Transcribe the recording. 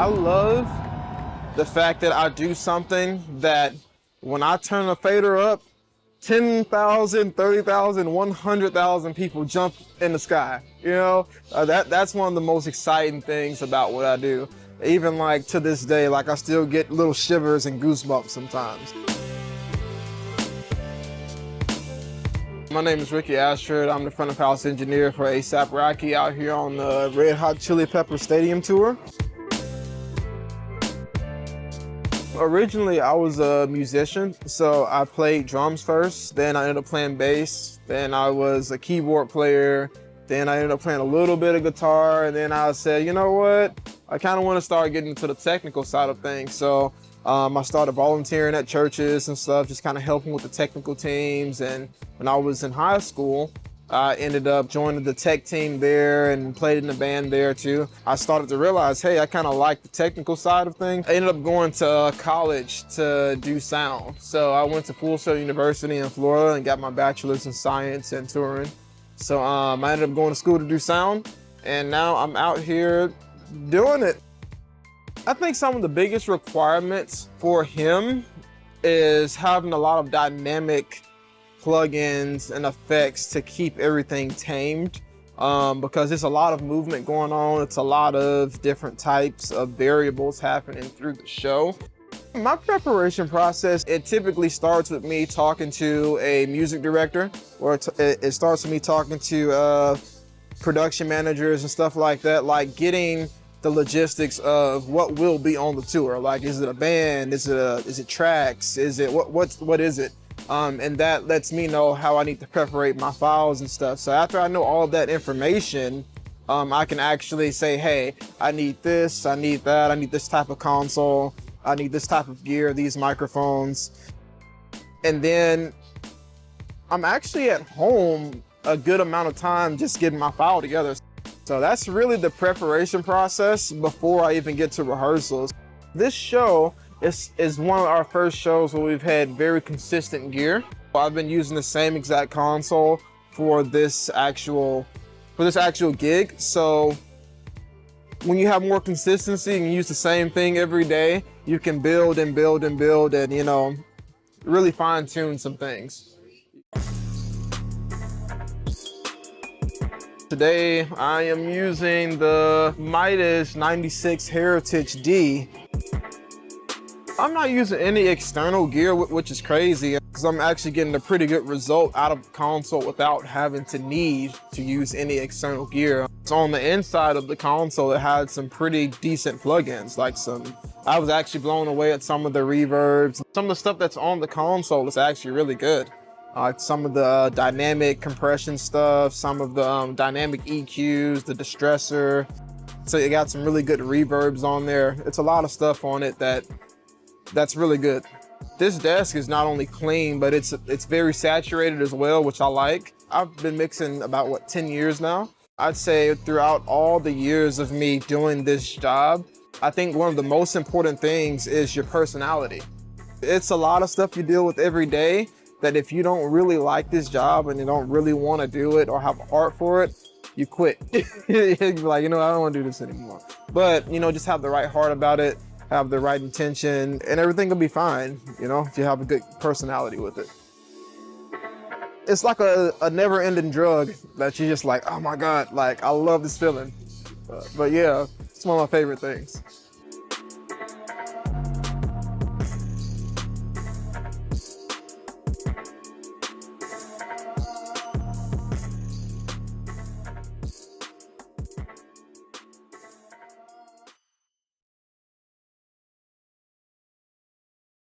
I love the fact that I do something that when I turn a fader up, 10,000, 30,000, 100,000 people jump in the sky. You know, that's one of the most exciting things about what I do. Even like to this day, like I still get little shivers and goosebumps sometimes. My name is Ricky Ashford. I'm the front of house engineer for ASAP Rocky out here on the Red Hot Chili Pepper Stadium Tour. Originally, I was a musician, so I played drums first, then I ended up playing bass, then I was a keyboard player, then I ended up playing a little bit of guitar, and then I said, you know what, I kind of want to start getting into the technical side of things. So I started volunteering at churches and stuff, just kind of helping with the technical teams. And when I was in high school, I ended up joining the tech team there and played in the band there too. I started to realize, hey, I kind of like the technical side of things. I ended up going to college to do sound. So I went to Full Sail University in Florida and got my bachelor's in science and touring. So I ended up going to school to do sound, and now I'm out here doing it. I think some of the biggest requirements for him is having a lot of dynamic plugins and effects to keep everything tamed, because there's a lot of movement going on. It's a lot of different types of variables happening through the show. My preparation process, it typically starts with me talking to a music director, or it starts with me talking to production managers and stuff like that, like getting the logistics of what will be on the tour. Like, is it a band? Is it tracks? Is it what is it? And that lets me know how I need to preparate my files and stuff. So after I know all of that information, I can actually say, hey, I need this, I need that, I need this type of console, I need this type of gear, these microphones. And then I'm actually at home a good amount of time just getting my file together. So that's really the preparation process before I even get to rehearsals. This show is one of our first shows where we've had very consistent gear. I've been using the same exact console for this actual gig. So when you have more consistency and you use the same thing every day, you can build and build and build and, you know, really fine tune some things. Today, I am using the Midas 96 Heritage D. I'm not using any external gear, which is crazy, because I'm actually getting a pretty good result out of the console without having to need to use any external gear. So on the inside of the console, it had some pretty decent plugins, I was actually blown away at some of the reverbs. Some of the stuff that's on the console is actually really good. Some of the dynamic compression stuff, some of the dynamic EQs, the distressor. So you got some really good reverbs on there. It's a lot of stuff on it that's really good. This desk is not only clean, but it's very saturated as well, which I like. I've been mixing about 10 years now. I'd say throughout all the years of me doing this job, I think one of the most important things is your personality. It's a lot of stuff you deal with every day that if you don't really like this job and you don't really want to do it or have a heart for it, you quit. You'd be like, you know, I don't want to do this anymore. But, you know, just have the right heart about it, have the right intention, and everything will be fine, you know, if you have a good personality with it. It's like a never-ending drug that you're just like, oh my God, like, I love this feeling. But yeah, it's one of my favorite things.